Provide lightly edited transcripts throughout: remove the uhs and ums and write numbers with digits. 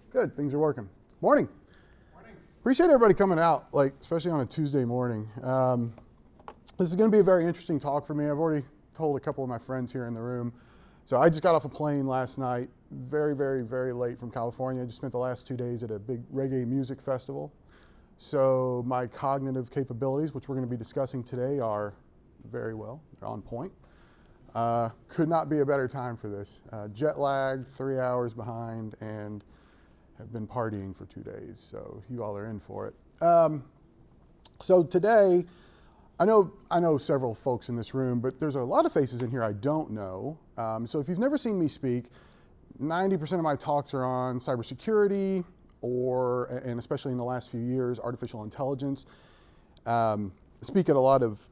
Good, things are working. Morning. Morning. Appreciate everybody coming out, especially on a Tuesday morning. This is going to be a very interesting talk for me. I've already told a couple of my friends here in the room. So I just got off a plane last night, very, very, very late from California. I just spent the last 2 days at a big reggae music festival. So my cognitive capabilities, which we're going to be discussing today, are very well. They're on point. Could not be a better time for this. Jet lagged, 3 hours behind, and have been partying for 2 days. So you all are in for it. So today, I know several folks in this room, but there's a lot of faces in here I don't know. So if you've never seen me speak, 90% of my talks are on cybersecurity, and especially in the last few years, artificial intelligence. Speak at a lot of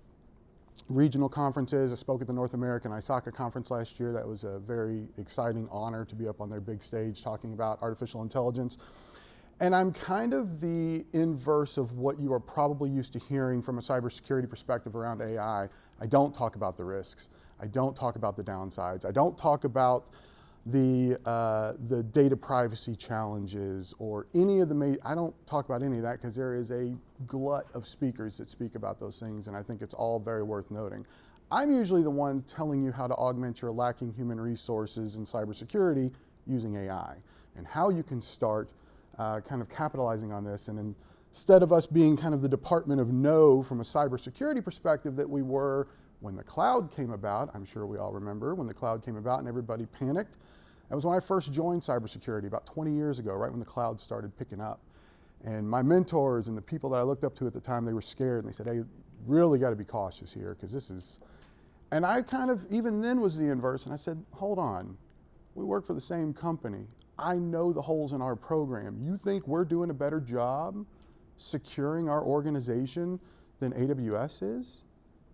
regional conferences. I spoke at the North American ISACA conference last year. That was a very exciting honor to be up on their big stage talking about artificial intelligence. And I'm kind of the inverse of what you are probably used to hearing from a cybersecurity perspective around AI. I don't talk about the risks. I don't talk about the downsides. I don't talk about the data privacy challenges or any of I don't talk about any of that because there is a glut of speakers that speak about those things, and I think it's all very worth noting. I'm usually the one telling you how to augment your lacking human resources in cybersecurity using AI and how you can start kind of capitalizing on this. And instead of us being kind of the Department of No from a cybersecurity perspective that we were when the cloud came about, I'm sure we all remember when the cloud came about and everybody panicked. That was when I first joined cybersecurity about 20 years ago, right when the cloud started picking up. And my mentors and the people that I looked up to at the time, they were scared and they said, hey, really got to be cautious here because this is, and I kind of even then was the inverse and I said, hold on, we work for the same company. I know the holes in our program. You think we're doing a better job securing our organization than AWS is,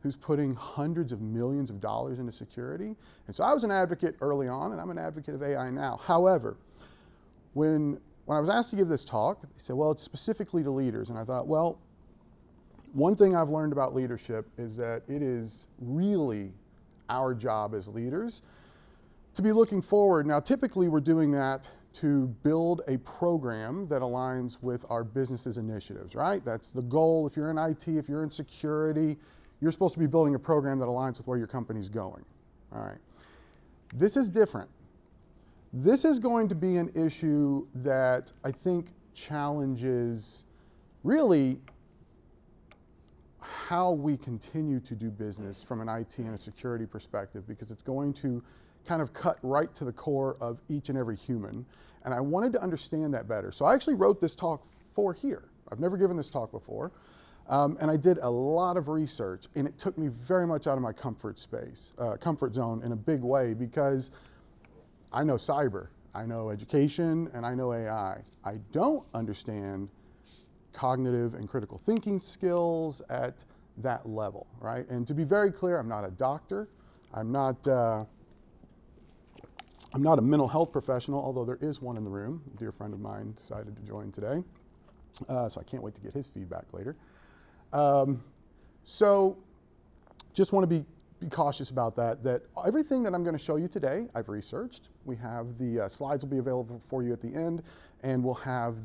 who's putting hundreds of millions of dollars into security? And so I was an advocate early on, and I'm an advocate of AI now. However, when I was asked to give this talk, they said, well, it's specifically to leaders. And I thought, well, one thing I've learned about leadership is that it is really our job as leaders to be looking forward. Now, typically we're doing that to build a program that aligns with our business's initiatives, right? That's the goal. If you're in IT, if you're in security, you're supposed to be building a program that aligns with where your company's going, all right? This is different. This is going to be an issue that I think challenges really how we continue to do business from an IT and a security perspective, because it's going to kind of cut right to the core of each and every human. And I wanted to understand that better. So I actually wrote this talk for here. I've never given this talk before. And I did a lot of research, and it took me very much out of my comfort zone in a big way, because I know cyber, I know education, and I know AI. I don't understand cognitive and critical thinking skills at that level, right? And to be very clear, I'm not a doctor. I'm not a mental health professional, although there is one in the room. A dear friend of mine decided to join today. So I can't wait to get his feedback later. So just want to be cautious about that everything that I'm going to show you today, I've researched. We have the slides will be available for you at the end, and we'll have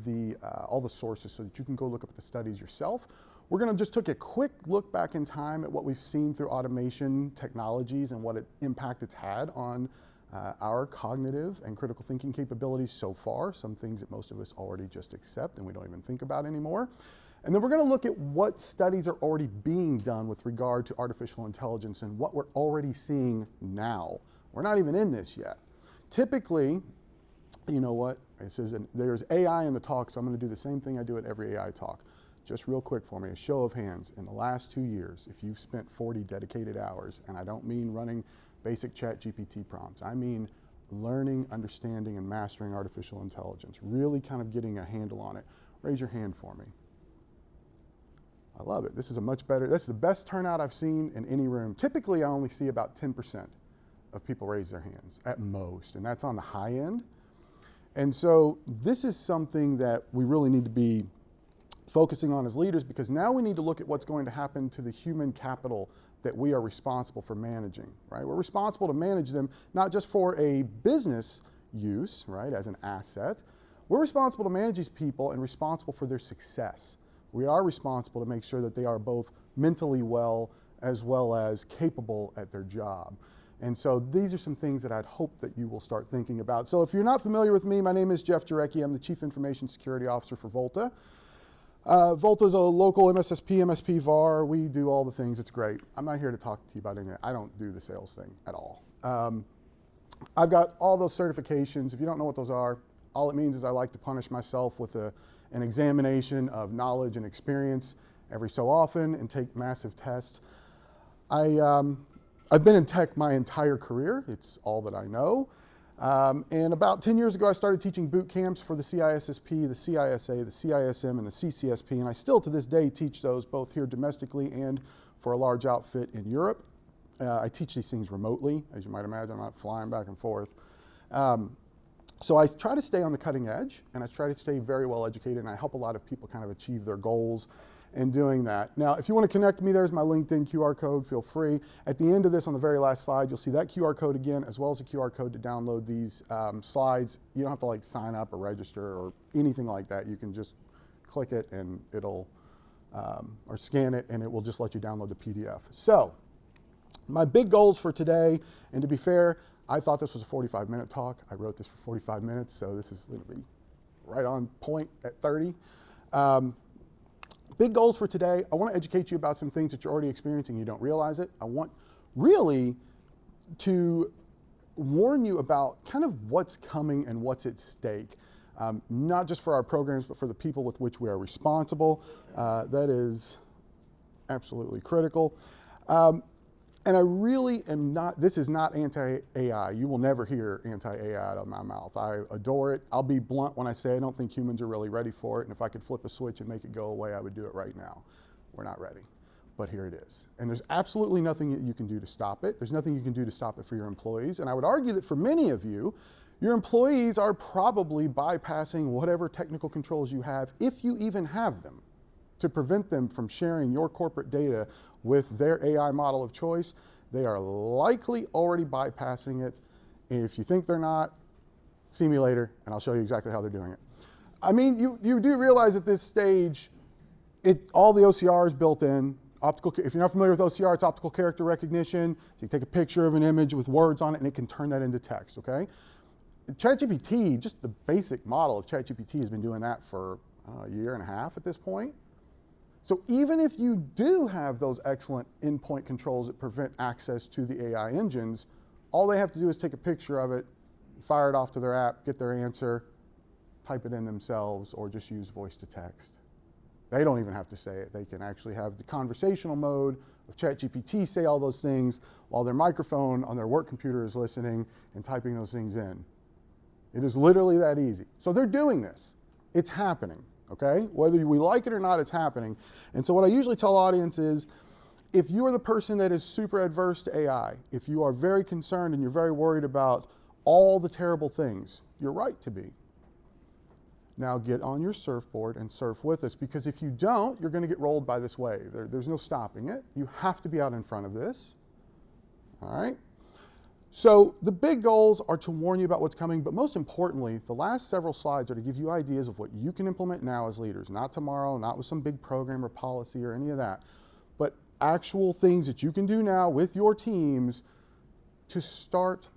all the sources so that you can go look up at the studies yourself. We're going to just take a quick look back in time at what we've seen through automation technologies and what impact it's had on our cognitive and critical thinking capabilities so far, some things that most of us already just accept and we don't even think about anymore. And then we're going to look at what studies are already being done with regard to artificial intelligence and what we're already seeing now. We're not even in this yet. Typically, you know what, it says there's AI in the talk, so I'm going to do the same thing I do at every AI talk. Just real quick for me, a show of hands. In the last 2 years, if you've spent 40 dedicated hours, and I don't mean running basic ChatGPT prompts, I mean learning, understanding, and mastering artificial intelligence, really kind of getting a handle on it. Raise your hand for me. I love it. This is this is the best turnout I've seen in any room. Typically, I only see about 10% of people raise their hands at most, and that's on the high end. And so this is something that we really need to be focusing on as leaders, because now we need to look at what's going to happen to the human capital that we are responsible for managing, right? We're responsible to manage them, not just for a business use, right, as an asset, we're responsible to manage these people and responsible for their success. We are responsible to make sure that they are both mentally well as capable at their job. And so these are some things that I'd hope that you will start thinking about. So if you're not familiar with me, my name is Jeff Jarecki. I'm the Chief Information Security Officer for Volta. Volta is a local MSSP, MSP VAR. We do all the things. It's great. I'm not here to talk to you about anything. I don't do the sales thing at all. I've got all those certifications. If you don't know what those are, all it means is I like to punish myself with an examination of knowledge and experience every so often and take massive tests. I've been in tech my entire career. It's all that I know. And about 10 years ago, I started teaching boot camps for the CISSP, the CISA, the CISM, and the CCSP. And I still, to this day, teach those both here domestically and for a large outfit in Europe. I teach these things remotely. As you might imagine, I'm not flying back and forth. So I try to stay on the cutting edge, and I try to stay very well educated, and I help a lot of people kind of achieve their goals in doing that. Now, if you want to connect to me, there's my LinkedIn QR code. Feel free. At the end of this, on the very last slide, you'll see that QR code again, as well as a QR code to download these slides. You don't have to like sign up or register or anything like that. You can just click it and it'll, or scan it, and it will just let you download the PDF. So, my big goals for today, and to be fair, I thought this was a 45-minute talk. I wrote this for 45 minutes, so this is going to be right on point at 30. Big goals for today. I want to educate you about some things that you're already experiencing and you don't realize it. I want really to warn you about kind of what's coming and what's at stake, not just for our programs, but for the people with which we are responsible. That is absolutely critical. And I really am not, this is not anti-AI. You will never hear anti-AI out of my mouth. I adore it. I'll be blunt when I say I don't think humans are really ready for it. And if I could flip a switch and make it go away, I would do it right now. We're not ready, but here it is. And there's absolutely nothing that you can do to stop it. There's nothing you can do to stop it for your employees. And I would argue that for many of you, your employees are probably bypassing whatever technical controls you have, if you even have them, to prevent them from sharing your corporate data with their AI model of choice. They are likely already bypassing it. And if you think they're not, see me later and I'll show you exactly how they're doing it. I mean, you do realize at this stage, all the OCR is built in. If you're not familiar with OCR, it's optical character recognition. So you take a picture of an image with words on it and it can turn that into text, okay? ChatGPT, just the basic model of ChatGPT has been doing that for a year and a half at this point. So even if you do have those excellent endpoint controls that prevent access to the AI engines, all they have to do is take a picture of it, fire it off to their app, get their answer, type it in themselves, or just use voice to text. They don't even have to say it. They can actually have the conversational mode of ChatGPT say all those things while their microphone on their work computer is listening and typing those things in. It is literally that easy. So they're doing this. It's happening. Okay? Whether we like it or not, it's happening. And so what I usually tell audiences is, if you are the person that is super adverse to AI, if you are very concerned and you're very worried about all the terrible things, you're right to be. Now get on your surfboard and surf with us, because if you don't, you're going to get rolled by this wave. There's no stopping it. You have to be out in front of this. All right? So the big goals are to warn you about what's coming, but most importantly, the last several slides are to give you ideas of what you can implement now as leaders, not tomorrow, not with some big program or policy or any of that, but actual things that you can do now with your teams to start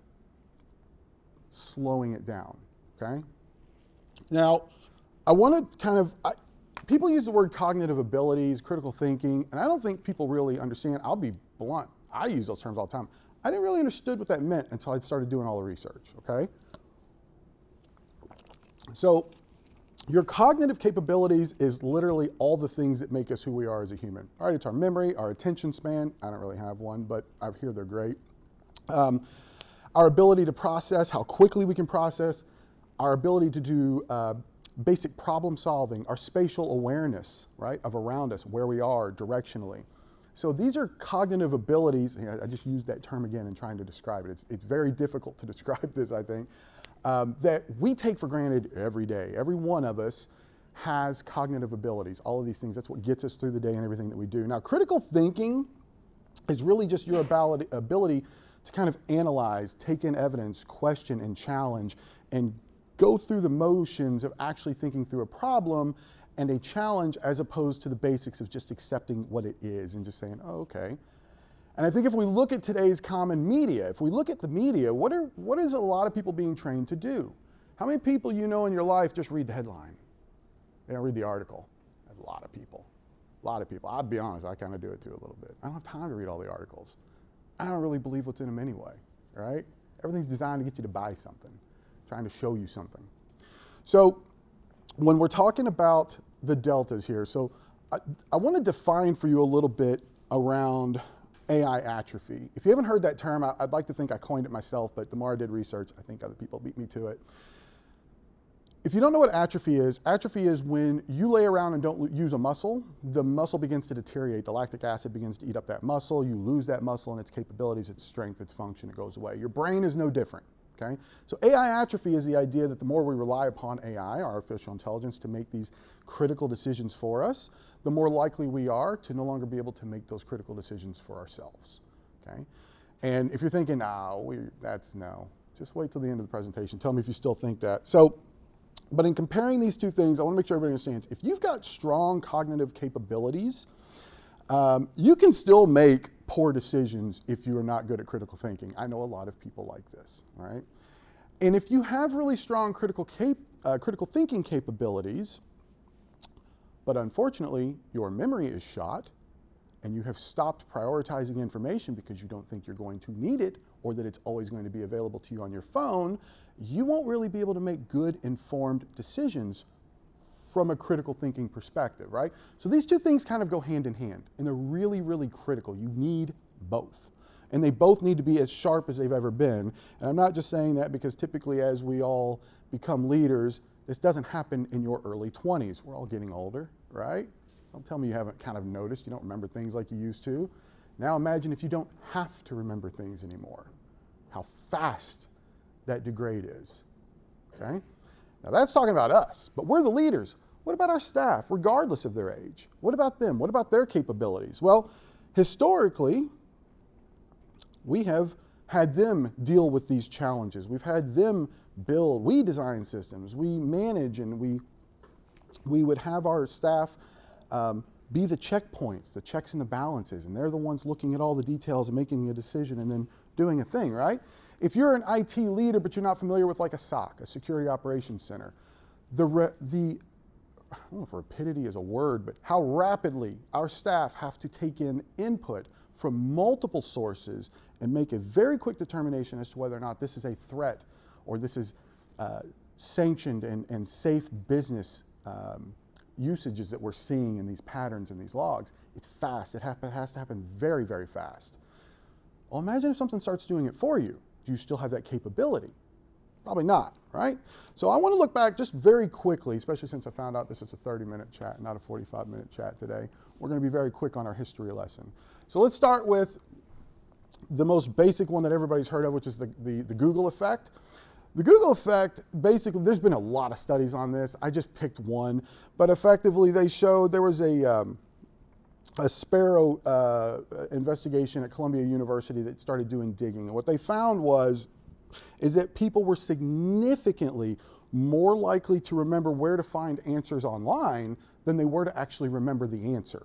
slowing it down, okay? Now, I want to kind of, people use the word cognitive abilities, critical thinking, and I don't think people really understand. I'll be blunt. I use those terms all the time. I didn't really understand what that meant until I started doing all the research, okay? So your cognitive capabilities is literally all the things that make us who we are as a human. All right, it's our memory, our attention span. I don't really have one, but I hear they're great. Our ability to process, how quickly we can process, our ability to do basic problem solving, our spatial awareness, right, of around us, where we are directionally. So these are cognitive abilities. I just used that term again in trying to describe it. It's very difficult to describe this, I think, that we take for granted every day. Every one of us has cognitive abilities, all of these things. That's what gets us through the day and everything that we do. Now, critical thinking is really just your ability to kind of analyze, take in evidence, question and challenge, and go through the motions of actually thinking through a problem and a challenge, as opposed to the basics of just accepting what it is and just saying, oh, okay. And I think if we look at today's common media, if we look at the media, what is a lot of people being trained to do? How many people you know in your life just read the headline? They don't read the article. A lot of people. A lot of people. I'll be honest, I kind of do it too a little bit. I don't have time to read all the articles. I don't really believe what's in them anyway, right? Everything's designed to get you to buy something, trying to show you something. So when we're talking about the deltas here, so I want to define for you a little bit around AI atrophy. If you haven't heard that term, I'd like to think I coined it myself, but the more I did research, I think other people beat me to it. If you don't know what atrophy is when you lay around and don't use a muscle, the muscle begins to deteriorate. The lactic acid begins to eat up that muscle. You lose that muscle and its capabilities, its strength, its function, it goes away. Your brain is no different, okay? So AI atrophy is the idea that the more we rely upon AI, artificial intelligence, to make these critical decisions for us, the more likely we are to no longer be able to make those critical decisions for ourselves, okay? And if you're thinking, no, just wait till the end of the presentation. Tell me if you still think that. But in comparing these two things, I want to make sure everybody understands, if you've got strong cognitive capabilities, you can still make poor decisions if you are not good at critical thinking. I know a lot of people like this, right? And if you have really strong critical thinking capabilities, but unfortunately your memory is shot and you have stopped prioritizing information because you don't think you're going to need it or that it's always going to be available to you on your phone, you won't really be able to make good, informed decisions from a critical thinking perspective, right? So these two things kind of go hand in hand, and they're really, really critical. You need both. And they both need to be as sharp as they've ever been. And I'm not just saying that because typically as we all become leaders, this doesn't happen in your early 20s. We're all getting older, right? Don't tell me you haven't kind of noticed, you don't remember things like you used to. Now imagine if you don't have to remember things anymore, how fast that degrade is, okay? Now that's talking about us, but we're the leaders. What about our staff, regardless of their age? What about them? What about their capabilities? Well, historically, we have had them deal with these challenges. We've had them build, we design systems, we manage, and we would have our staff be the checkpoints, the checks and the balances, and they're the ones looking at all the details and making a decision and then doing a thing, right? If you're an IT leader, but you're not familiar with like a SOC, a Security Operations Center, I don't know if rapidity is a word, but how rapidly our staff have to take in input from multiple sources and make a very quick determination as to whether or not this is a threat or this is sanctioned and safe business usages that we're seeing in these patterns and these logs. It's fast. It has to happen very, very fast. Well, imagine if something starts doing it for you. Do you still have that capability? Probably not, right? So I want to look back just very quickly, especially since I found out this is a 30-minute chat, not a 45-minute chat today. We're going to be very quick on our history lesson. So let's start with the most basic one that everybody's heard of, which is the Google effect. The Google effect, basically, there's been a lot of studies on this. I just picked one, but effectively they showed there was a sparrow investigation at Columbia University that started doing digging. And what they found is that people were significantly more likely to remember where to find answers online than they were to actually remember the answer.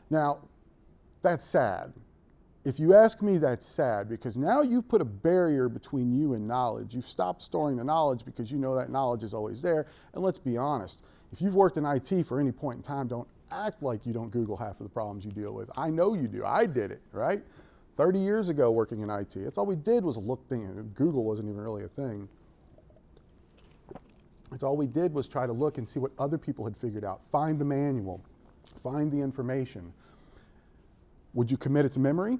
Now, that's sad. If you ask me, that's sad, because now you've put a barrier between you and knowledge. You've stopped storing the knowledge because you know that knowledge is always there. And let's be honest, if you've worked in IT for any point in time, don't act like you don't Google half of the problems you deal with. I know you do. I did it, right? 30 years ago working in IT. That's all we did was look things. Google wasn't even really a thing. That's all we did was try to look and see what other people had figured out. Find the manual. Find the information. Would you commit it to memory?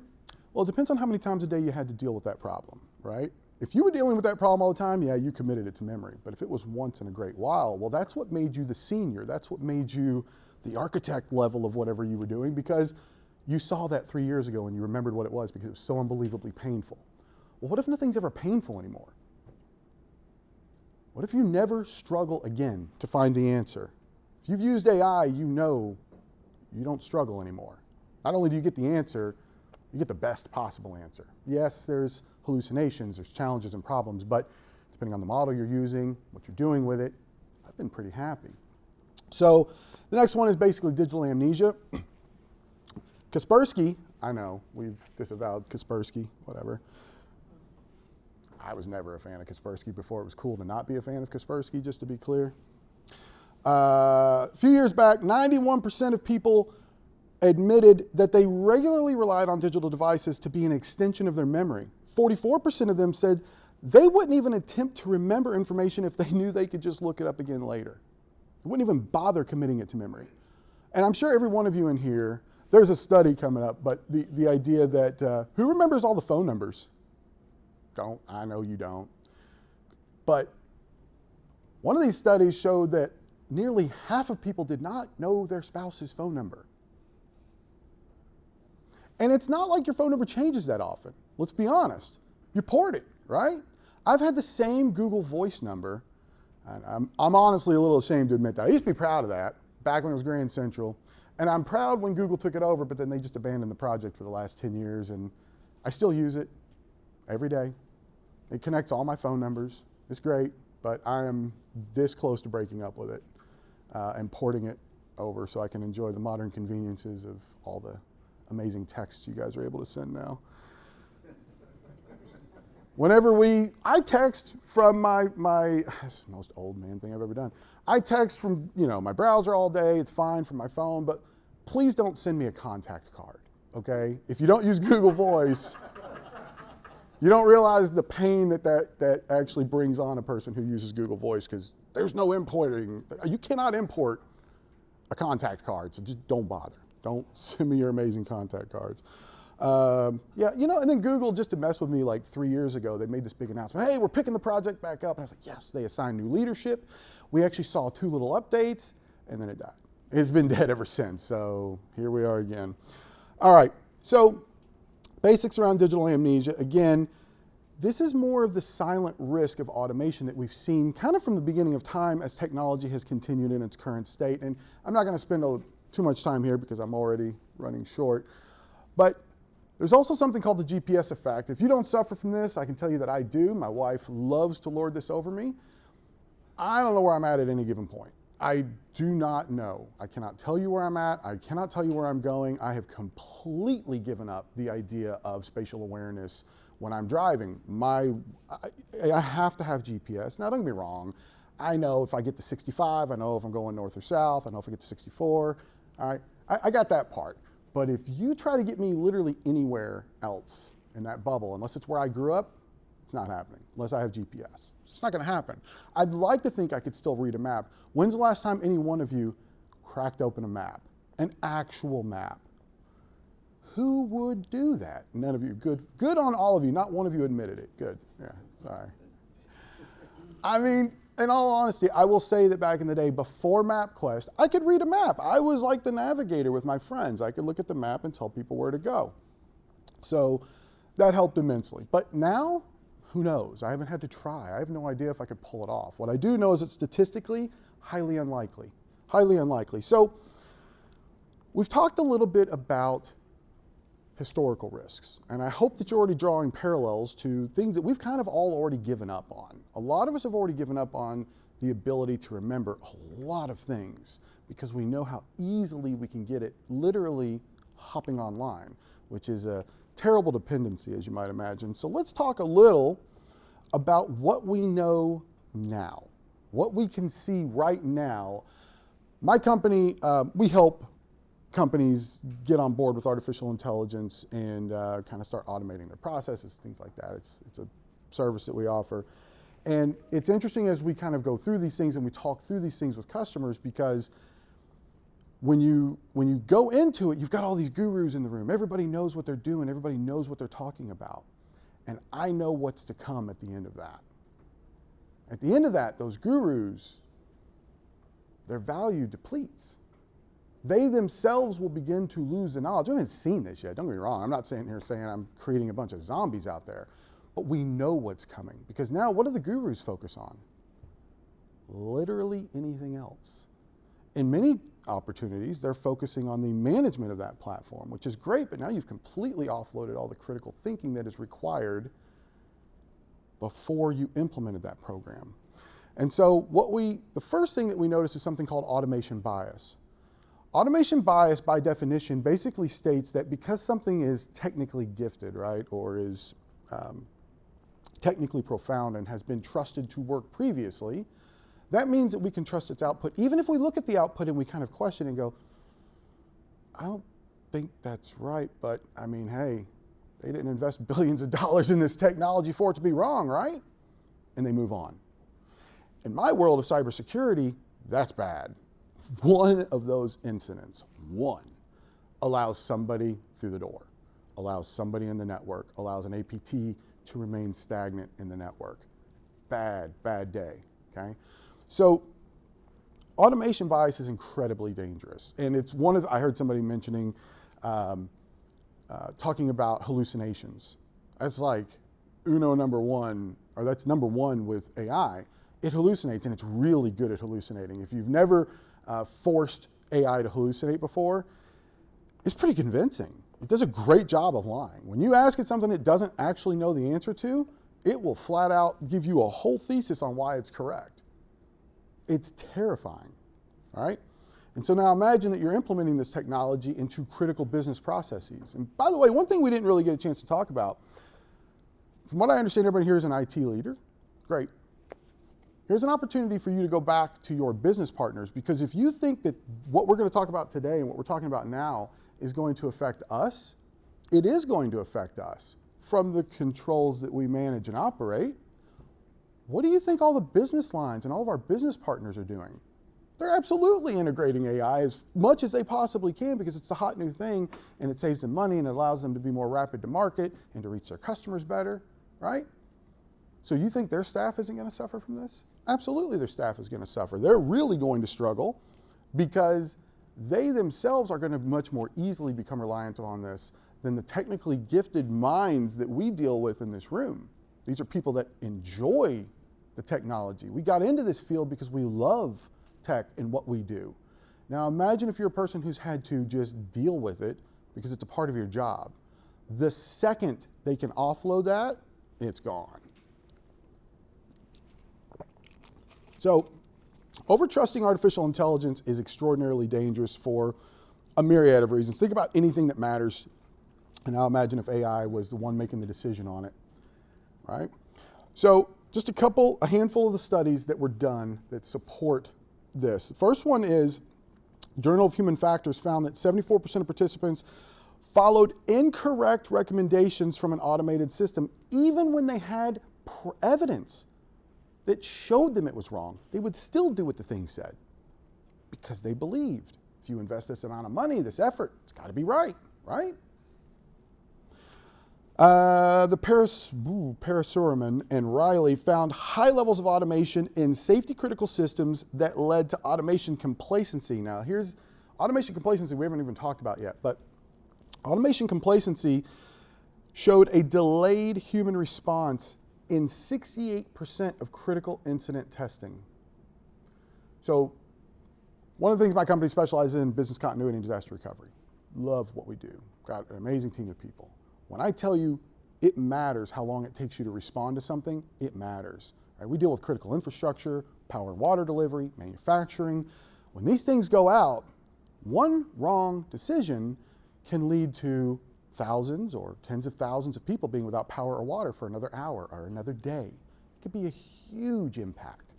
Well, it depends on how many times a day you had to deal with that problem, right? If you were dealing with that problem all the time, yeah, you committed it to memory. But if it was once in a great while, well, that's what made you the senior. That's what made you the architect level of whatever you were doing, because you saw that 3 years ago and you remembered what it was because it was so unbelievably painful. Well, what if nothing's ever painful anymore? What if you never struggle again to find the answer? If you've used AI, you know you don't struggle anymore. Not only do you get the answer, you get the best possible answer. Yes, there's hallucinations, there's challenges and problems, but depending on the model you're using, what you're doing with it. I've been pretty happy. So the next one is basically digital amnesia. Kaspersky, I know, we've disavowed Kaspersky, whatever. I was never a fan of Kaspersky before it was cool to not be a fan of Kaspersky, just to be clear. A few years back, 91% of people admitted that they regularly relied on digital devices to be an extension of their memory. 44% of them said they wouldn't even attempt to remember information if they knew they could just look it up again later. They wouldn't even bother committing it to memory. And I'm sure every one of you in here, there's a study coming up, but the idea that, who remembers all the phone numbers? Don't, I know you don't. But one of these studies showed that nearly half of people did not know their spouse's phone number. And it's not like your phone number changes that often. Let's be honest. You port it, right? I've had the same Google Voice number, and I'm honestly a little ashamed to admit that. I used to be proud of that back when it was Grand Central. And I'm proud when Google took it over, but then they just abandoned the project for the last 10 years, and I still use it every day. It connects all my phone numbers. It's great, but I am this close to breaking up with it and porting it over so I can enjoy the modern conveniences of all the amazing texts you guys are able to send now. Whenever I text from my this is the most old man thing I've ever done. I text from, my browser all day, it's fine from my phone, but please don't send me a contact card, okay? If you don't use Google Voice, you don't realize the pain that actually brings on a person who uses Google Voice, because there's no importing. You cannot import a contact card, so just don't bother. Don't send me your amazing contact cards. And then Google, just to mess with me, like 3 years ago, they made this big announcement. Hey, we're picking the project back up. And I was like, yes, they assigned new leadership. We actually saw 2 little updates, and then it died. It's been dead ever since, so here we are again. All right, so basics around digital amnesia. Again, this is more of the silent risk of automation that we've seen kind of from the beginning of time as technology has continued in its current state. And I'm not going to spend too much time here because I'm already running short. But there's also something called the GPS effect. If you don't suffer from this, I can tell you that I do. My wife loves to lord this over me. I don't know where I'm at any given point. I do not know. I cannot tell you where I'm at. I cannot tell you where I'm going. I have completely given up the idea of spatial awareness when I'm driving. I have to have GPS. Now, don't get me wrong. I know if I get to 65, I know if I'm going north or south. I know if I get to 64. All right, I got that part. But if you try to get me literally anywhere else in that bubble, unless it's where I grew up, it's not happening, unless I have GPS. It's not gonna happen. I'd like to think I could still read a map. When's the last time any one of you cracked open a map, an actual map? Who would do that? None of you. Good on all of you. Not one of you admitted it. Good. Yeah, sorry. I mean, in all honesty, I will say that back in the day, before MapQuest, I could read a map. I was like the navigator with my friends. I could look at the map and tell people where to go. So that helped immensely. But now, who knows? I haven't had to try. I have no idea if I could pull it off. What I do know is it's statistically highly unlikely. Highly unlikely. So we've talked a little bit about historical risks. And I hope that you're already drawing parallels to things that we've kind of all already given up on. A lot of us have already given up on the ability to remember a lot of things because we know how easily we can get it literally hopping online, which is a terrible dependency, as you might imagine. So let's talk a little about what we know now, what we can see right now. My company, we help companies get on board with artificial intelligence and kind of start automating their processes, things like that. It's a service that we offer. And it's interesting as we kind of go through these things and we talk through these things with customers, because when you go into it, you've got all these gurus in the room. Everybody knows what they're doing. Everybody knows what they're talking about. And I know what's to come at the end of that. At the end of that, those gurus, their value depletes. They themselves will begin to lose the knowledge. We haven't seen this yet, don't get me wrong. I'm not sitting here saying I'm creating a bunch of zombies out there, but we know what's coming. Because now, what do the gurus focus on? Literally anything else. In many opportunities, they're focusing on the management of that platform, which is great, but now you've completely offloaded all the critical thinking that is required before you implemented that program. And so the first thing that we notice is something called automation bias. Automation bias, by definition, basically states that because something is technically gifted, right, or is technically profound and has been trusted to work previously, that means that we can trust its output, even if we look at the output and we kind of question and go, I don't think that's right, but I mean, hey, they didn't invest billions of dollars in this technology for it to be wrong, right? And they move on. In my world of cybersecurity, that's bad. One of those incidents, allows somebody through the door, allows somebody in the network, allows an APT to remain stagnant in the network. Bad day, okay? So automation bias is incredibly dangerous. And it's I heard somebody mentioning, talking about hallucinations. That's like number one with AI. It hallucinates, and it's really good at hallucinating. If you've never forced AI to hallucinate before, it's pretty convincing. It does a great job of lying. When you ask it something it doesn't actually know the answer to, it will flat out give you a whole thesis on why it's correct. It's terrifying, all right? And so now imagine that you're implementing this technology into critical business processes. And by the way, one thing we didn't really get a chance to talk about, from what I understand, everybody here is an IT leader. Great. Here's an opportunity for you to go back to your business partners, because if you think that what we're going to talk about today and what we're talking about now is going to affect us, it is going to affect us from the controls that we manage and operate. What do you think all the business lines and all of our business partners are doing? They're absolutely integrating AI as much as they possibly can because it's a hot new thing and it saves them money and it allows them to be more rapid to market and to reach their customers better, right? So you think their staff isn't going to suffer from this? Absolutely their staff is going to suffer. They're really going to struggle because they themselves are going to much more easily become reliant on this than the technically gifted minds that we deal with in this room. These are people that enjoy the technology. We got into this field because we love tech and what we do. Now imagine if you're a person who's had to just deal with it because it's a part of your job. The second they can offload that, it's gone. So over-trusting artificial intelligence is extraordinarily dangerous for a myriad of reasons. Think about anything that matters, and now imagine if AI was the one making the decision on it, right? So just a handful of the studies that were done that support this. The first one is Journal of Human Factors found that 74% of participants followed incorrect recommendations from an automated system, even when they had evidence that showed them it was wrong. They would still do what the thing said because they believed if you invest this amount of money, this effort, it's got to be right, right? The Parasureman and Riley found high levels of automation in safety critical systems that led to automation complacency. Now here's automation complacency we haven't even talked about yet, but automation complacency showed a delayed human response in 68% of critical incident testing. So one of the things my company specializes in business continuity and disaster recovery. Love what we do. Got an amazing team of people. When I tell you it matters how long it takes you to respond to something, it matters. Right? We deal with critical infrastructure, power and water delivery, manufacturing. When these things go out, one wrong decision can lead to thousands or tens of thousands of people being without power or water for another hour or another day. It could be a huge impact.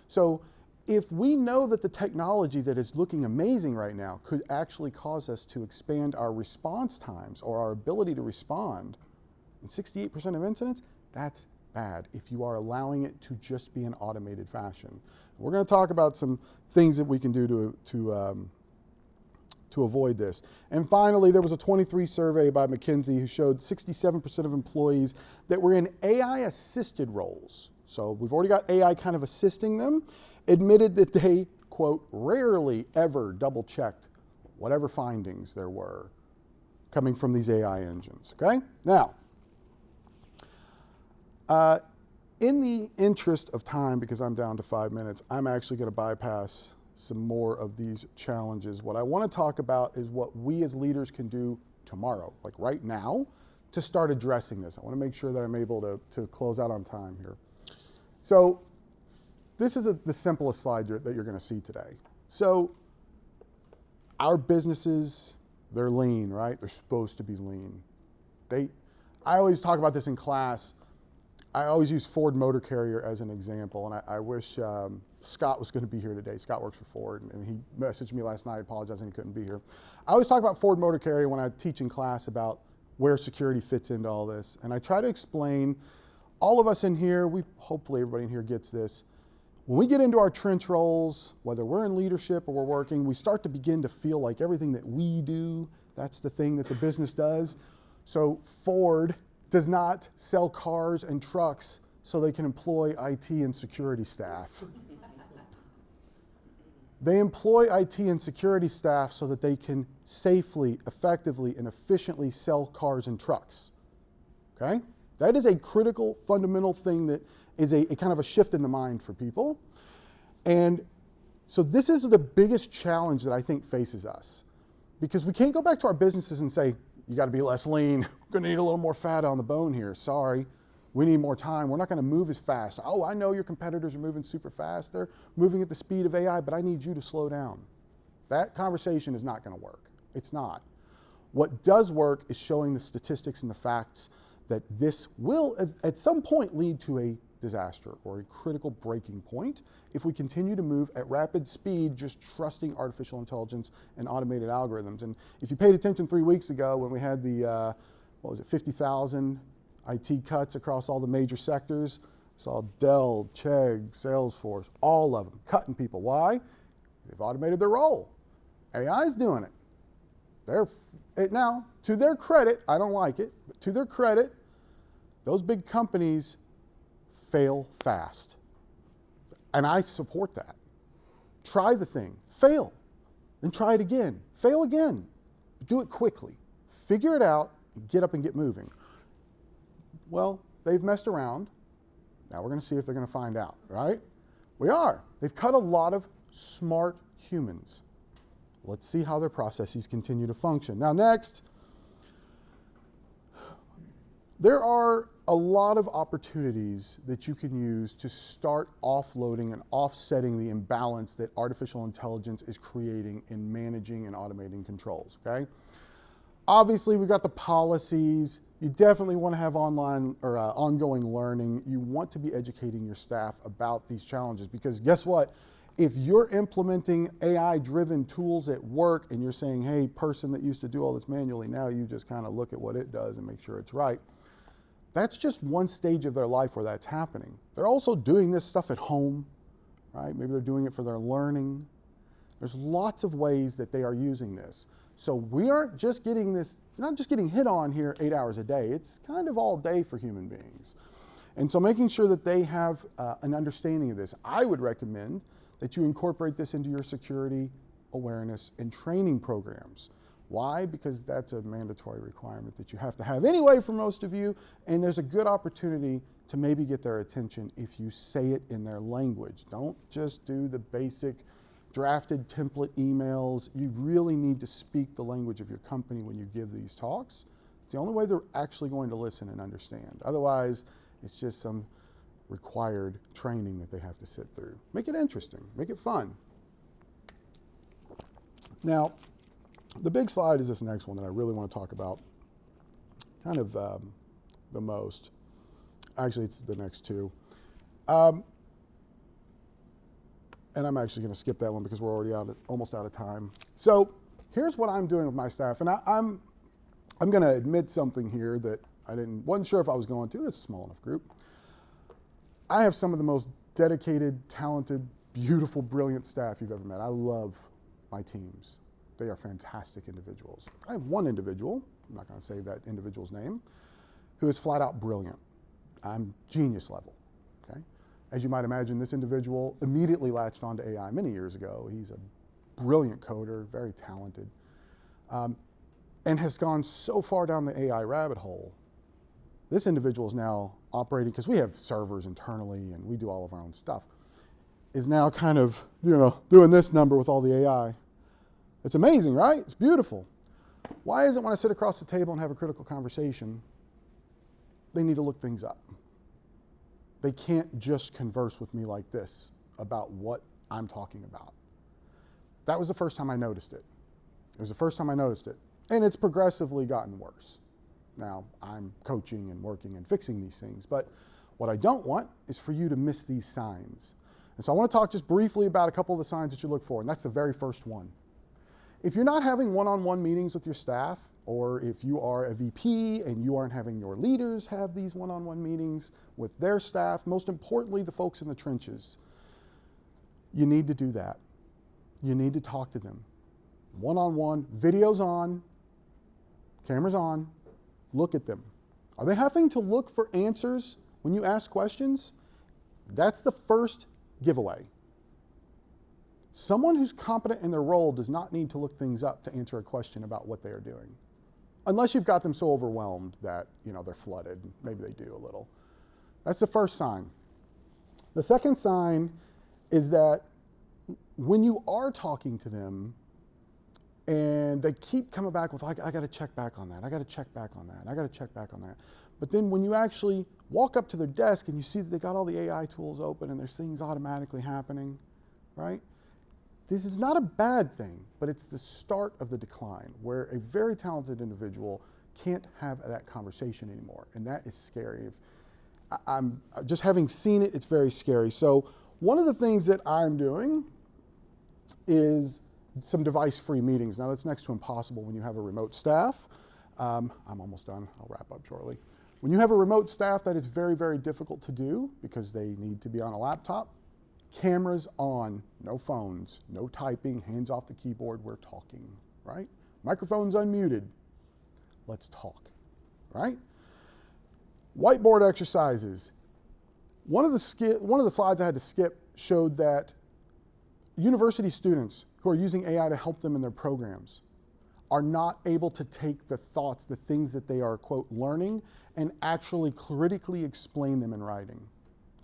So if we know that the technology that is looking amazing right now could actually cause us to expand our response times or our ability to respond in 68% of incidents, that's bad if you are allowing it to just be an automated fashion. We're going to talk about some things that we can do to avoid this. And finally, there was a 23 survey by McKinsey who showed 67% of employees that were in AI-assisted roles. So we've already got AI kind of assisting them, admitted that they, quote, rarely ever double-checked whatever findings there were coming from these AI engines, okay? Now, in the interest of time, because I'm down to 5 minutes, I'm actually going to bypass some more of these challenges. What I want to talk about is what we as leaders can do tomorrow, like right now, to start addressing this. I want to make sure that I'm able to close out on time here. So this is the simplest slide that you're going to see today. So our businesses, they're lean, right? They're supposed to be lean. I always talk about this in class. I always use Ford Motor Carrier as an example, and I wish Scott was going to be here today. Scott works for Ford, and he messaged me last night apologizing he couldn't be here. I always talk about Ford Motor Carrier when I teach in class about where security fits into all this, and I try to explain, all of us in here, hopefully everybody in here gets this, when we get into our trench roles, whether we're in leadership or we're working, we start to begin to feel like everything that we do, that's the thing that the business does. So Ford does not sell cars and trucks so they can employ IT and security staff. They employ IT and security staff so that they can safely, effectively, and efficiently sell cars and trucks. Okay? That is a critical, fundamental thing that is a kind of a shift in the mind for people. And so this is the biggest challenge that I think faces us. Because we can't go back to our businesses and say, you got to be less lean. We're going to need a little more fat on the bone here. Sorry. We need more time. We're not going to move as fast. Oh, I know your competitors are moving super fast. They're moving at the speed of AI, but I need you to slow down. That conversation is not going to work. It's not. What does work is showing the statistics and the facts that this will at some point lead to a disaster or a critical breaking point if we continue to move at rapid speed, just trusting artificial intelligence and automated algorithms. And if you paid attention 3 weeks ago when we had the, 50,000 IT cuts across all the major sectors, saw Dell, Chegg, Salesforce, all of them cutting people. Why? They've automated their role. AI is doing it. Now, to their credit, I don't like it, but to their credit, those big companies fail fast. And I support that. Try the thing, fail, then try it again, fail again. Do it quickly. Figure it out, get up and get moving. Well, they've messed around. Now we're going to see if they're going to find out, right? We are. They've cut a lot of smart humans. Let's see how their processes continue to function. Now next, there are a lot of opportunities that you can use to start offloading and offsetting the imbalance that artificial intelligence is creating in managing and automating controls, okay? Obviously, we've got the policies. You definitely want to have online or ongoing learning. You want to be educating your staff about these challenges because guess what? If you're implementing AI-driven tools at work and you're saying, hey, person that used to do all this manually, now you just kind of look at what it does and make sure it's right. That's just one stage of their life where that's happening. They're also doing this stuff at home, right? Maybe they're doing it for their learning. There's lots of ways that they are using this. So we aren't just getting this, not just getting hit on here 8 hours a day. It's kind of all day for human beings. And so making sure that they have an understanding of this, I would recommend that you incorporate this into your security awareness and training programs. Why? Because that's a mandatory requirement that you have to have anyway for most of you, and there's a good opportunity to maybe get their attention if you say it in their language. Don't just do the basic drafted template emails. You really need to speak the language of your company when you give these talks. It's the only way they're actually going to listen and understand. Otherwise, it's just some required training that they have to sit through. Make it interesting, make it fun. Now, the big slide is this next one that I really want to talk about kind of the most. Actually, it's the next two. And I'm actually going to skip that one because we're already almost out of time. So here's what I'm doing with my staff. And I'm going to admit something here that I wasn't sure if I was going to. It's a small enough group. I have some of the most dedicated, talented, beautiful, brilliant staff you've ever met. I love my teams. They are fantastic individuals. I have one individual, I'm not going to say that individual's name, who is flat out brilliant. I'm genius level, okay? As you might imagine, this individual immediately latched onto AI many years ago. He's a brilliant coder, very talented, and has gone so far down the AI rabbit hole. This individual is now operating, because we have servers internally and we do all of our own stuff, is now kind of, doing this number with all the AI. It's amazing, right? It's beautiful. Why is it when I sit across the table and have a critical conversation, they need to look things up. They can't just converse with me like this about what I'm talking about. That was the first time I noticed it. It was the first time I noticed it. And it's progressively gotten worse. Now, I'm coaching and working and fixing these things, but what I don't want is for you to miss these signs. And so I want to talk just briefly about a couple of the signs that you look for, and that's the very first one. If you're not having one-on-one meetings with your staff, or if you are a VP and you aren't having your leaders have these one-on-one meetings with their staff, most importantly, the folks in the trenches, you need to do that. You need to talk to them. One-on-one, videos on, cameras on, look at them. Are they having to look for answers when you ask questions? That's the first giveaway. Someone who's competent in their role does not need to look things up to answer a question about what they are doing. Unless you've got them so overwhelmed that, they're flooded. Maybe they do a little. That's the first sign. The second sign is that when you are talking to them and they keep coming back with, I got to check back on that. I got to check back on that. I got to check back on that. But then when you actually walk up to their desk and you see that they got all the AI tools open and there's things automatically happening, right? This is not a bad thing, but it's the start of the decline where a very talented individual can't have that conversation anymore. And that is scary. I'm just having seen it, it's very scary. So one of the things that I'm doing is some device-free meetings. Now that's next to impossible when you have a remote staff. I'm almost done, I'll wrap up shortly. When you have a remote staff, that is very, very difficult to do because they need to be on a laptop. Cameras on, no phones, no typing, hands off the keyboard, we're talking, right? Microphones unmuted, let's talk, right? Whiteboard exercises. One of the slides I had to skip showed that university students who are using AI to help them in their programs are not able to take the thoughts, the things that they are, quote, learning, and actually critically explain them in writing.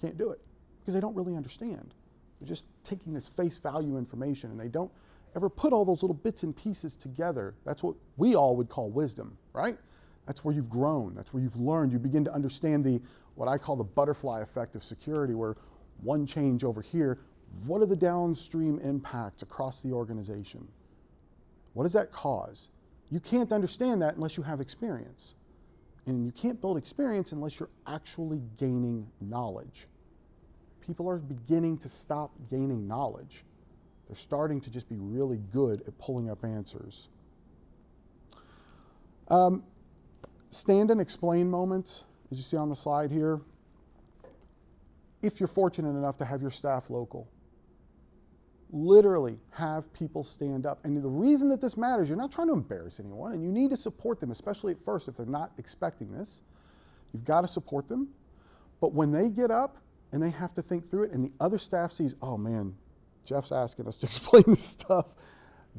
Can't do it because they don't really understand. They're just taking this face value information and they don't ever put all those little bits and pieces together. That's what we all would call wisdom, right? That's where you've grown, that's where you've learned. You begin to understand what I call the butterfly effect of security, where one change over here, what are the downstream impacts across the organization? What does that cause? You can't understand that unless you have experience. And you can't build experience unless you're actually gaining knowledge. People are beginning to stop gaining knowledge. They're starting to just be really good at pulling up answers. Stand and explain moments, as you see on the slide here. If you're fortunate enough to have your staff local, literally have people stand up. And the reason that this matters, you're not trying to embarrass anyone, and you need to support them, especially at first if they're not expecting this. You've got to support them. But when they get up and they have to think through it, and the other staff sees, oh man, Jeff's asking us to explain this stuff,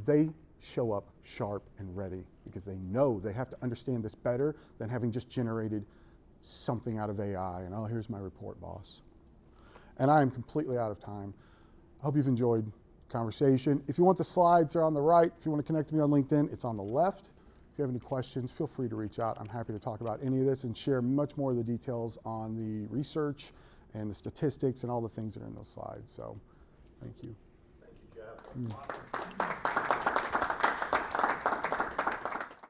they show up sharp and ready because they know they have to understand this better than having just generated something out of AI and, oh, here's my report, boss. And I am completely out of time. I hope you've enjoyed the conversation. If you want the slides, they're on the right. If you want to connect to me on LinkedIn, it's on the left. If you have any questions, feel free to reach out. I'm happy to talk about any of this and share much more of the details on the research and the statistics and all the things that are in those slides. So, thank you. Thank you, Jeff.